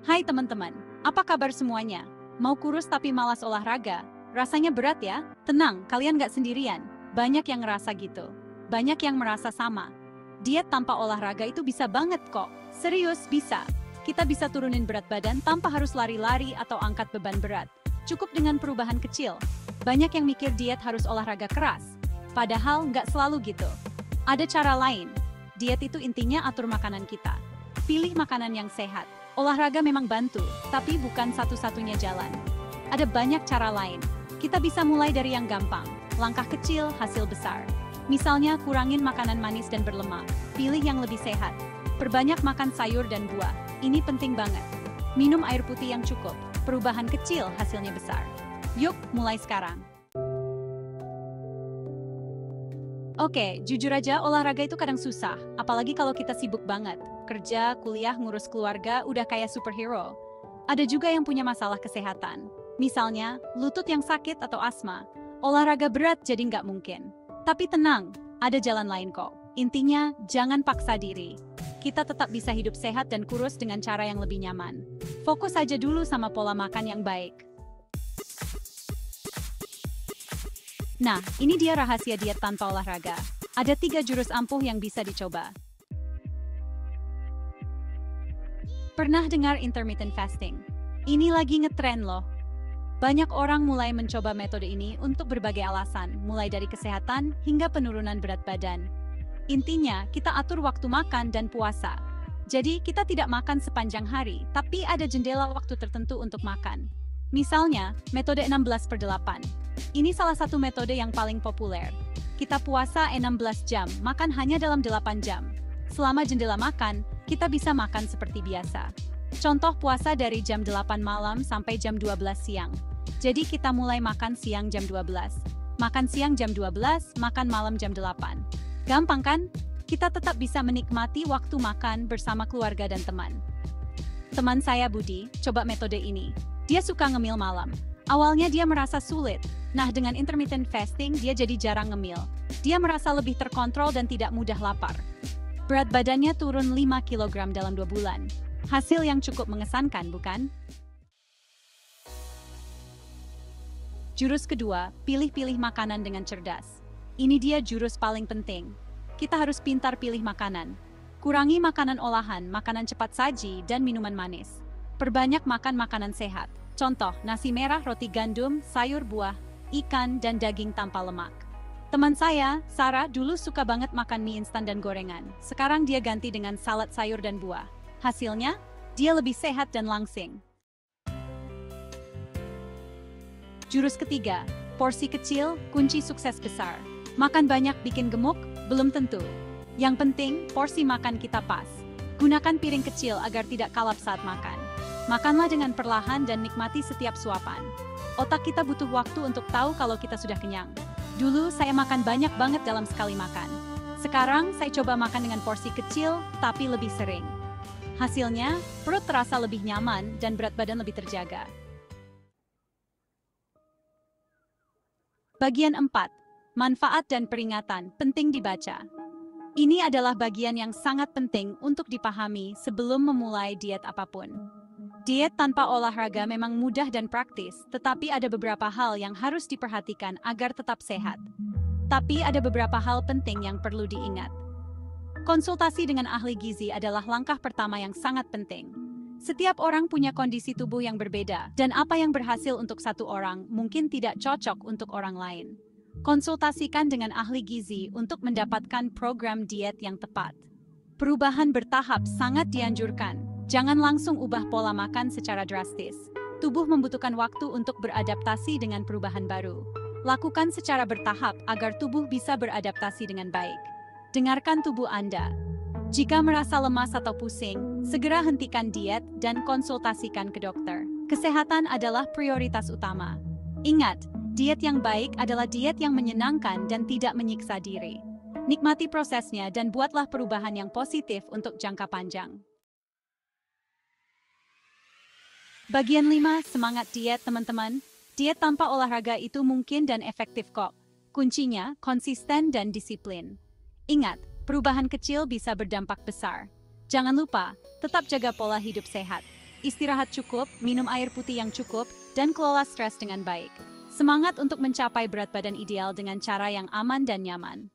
Hai teman-teman, apa kabar semuanya? Mau kurus tapi malas olahraga? Rasanya berat ya? Tenang, kalian gak sendirian. Banyak yang ngerasa gitu. Banyak yang merasa sama. Diet tanpa olahraga itu bisa banget kok. Serius, bisa. Kita bisa turunin berat badan tanpa harus lari-lari atau angkat beban berat. Cukup dengan perubahan kecil. Banyak yang mikir diet harus olahraga keras. Padahal nggak selalu gitu. Ada cara lain. Diet itu intinya atur makanan kita. Pilih makanan yang sehat. Olahraga memang bantu, tapi bukan satu-satunya jalan. Ada banyak cara lain. Kita bisa mulai dari yang gampang. Langkah kecil, hasil besar. Misalnya kurangin makanan manis dan berlemak. Pilih yang lebih sehat. Perbanyak makan sayur dan buah. Ini penting banget. Minum air putih yang cukup. Perubahan kecil hasilnya besar. Yuk, mulai sekarang. Oke, jujur aja olahraga itu kadang susah, apalagi kalau kita sibuk banget. Kerja, kuliah, ngurus keluarga, udah kayak superhero. Ada juga yang punya masalah kesehatan. Misalnya, lutut yang sakit atau asma. Olahraga berat jadi nggak mungkin. Tapi tenang, ada jalan lain kok. Intinya, jangan paksa diri. Kita tetap bisa hidup sehat dan kurus dengan cara yang lebih nyaman. Fokus aja dulu sama pola makan yang baik. Nah, ini dia rahasia diet tanpa olahraga. Ada 3 jurus ampuh yang bisa dicoba. Pernah dengar intermittent fasting? Ini lagi ngetren loh. Banyak orang mulai mencoba metode ini untuk berbagai alasan, mulai dari kesehatan hingga penurunan berat badan. Intinya, kita atur waktu makan dan puasa. Jadi, kita tidak makan sepanjang hari, tapi ada jendela waktu tertentu untuk makan. Misalnya, metode 16/8. Ini salah satu metode yang paling populer. Kita puasa 16 jam, makan hanya dalam 8 jam. Selama jendela makan, kita bisa makan seperti biasa. Contoh puasa dari jam 8 malam sampai jam 12 siang. Jadi kita mulai makan siang jam 12. Makan siang jam 12, makan malam jam 8. Gampang kan? Kita tetap bisa menikmati waktu makan bersama keluarga dan teman. Teman saya Budi, coba metode ini. Dia suka ngemil malam. Awalnya dia merasa sulit. Nah, dengan intermittent fasting, dia jadi jarang ngemil. Dia merasa lebih terkontrol dan tidak mudah lapar. Berat badannya turun 5 kg dalam 2 bulan. Hasil yang cukup mengesankan, bukan? Jurus kedua, pilih-pilih makanan dengan cerdas. Ini dia jurus paling penting. Kita harus pintar pilih makanan. Kurangi makanan olahan, makanan cepat saji, dan minuman manis. Perbanyak makan makanan sehat. Contoh, nasi merah, roti gandum, sayur buah, ikan, dan daging tanpa lemak. Teman saya, Sarah, dulu suka banget makan mie instan dan gorengan. Sekarang dia ganti dengan salad sayur dan buah. Hasilnya, dia lebih sehat dan langsing. Jurus ketiga, porsi kecil, kunci sukses besar. Makan banyak bikin gemuk? Belum tentu. Yang penting, porsi makan kita pas. Gunakan piring kecil agar tidak kalap saat makan. Makanlah dengan perlahan dan nikmati setiap suapan. Otak kita butuh waktu untuk tahu kalau kita sudah kenyang. Dulu saya makan banyak banget dalam sekali makan. Sekarang saya coba makan dengan porsi kecil tapi lebih sering. Hasilnya, perut terasa lebih nyaman dan berat badan lebih terjaga. Bagian 4. Manfaat dan peringatan penting dibaca. Ini adalah bagian yang sangat penting untuk dipahami sebelum memulai diet apapun. Diet tanpa olahraga memang mudah dan praktis, tetapi ada beberapa hal yang harus diperhatikan agar tetap sehat. Tapi ada beberapa hal penting yang perlu diingat. Konsultasi dengan ahli gizi adalah langkah pertama yang sangat penting. Setiap orang punya kondisi tubuh yang berbeda, dan apa yang berhasil untuk satu orang mungkin tidak cocok untuk orang lain. Konsultasikan dengan ahli gizi untuk mendapatkan program diet yang tepat. Perubahan bertahap sangat dianjurkan. Jangan langsung ubah pola makan secara drastis. Tubuh membutuhkan waktu untuk beradaptasi dengan perubahan baru. Lakukan secara bertahap agar tubuh bisa beradaptasi dengan baik. Dengarkan tubuh Anda. Jika merasa lemas atau pusing, segera hentikan diet dan konsultasikan ke dokter. Kesehatan adalah prioritas utama. Ingat, diet yang baik adalah diet yang menyenangkan dan tidak menyiksa diri. Nikmati prosesnya dan buatlah perubahan yang positif untuk jangka panjang. Bagian 5, semangat diet teman-teman. Diet tanpa olahraga itu mungkin dan efektif kok. Kuncinya, konsisten dan disiplin. Ingat, perubahan kecil bisa berdampak besar. Jangan lupa, tetap jaga pola hidup sehat. istirahat cukup, minum air putih yang cukup, dan kelola stres dengan baik. Semangat untuk mencapai berat badan ideal dengan cara yang aman dan nyaman.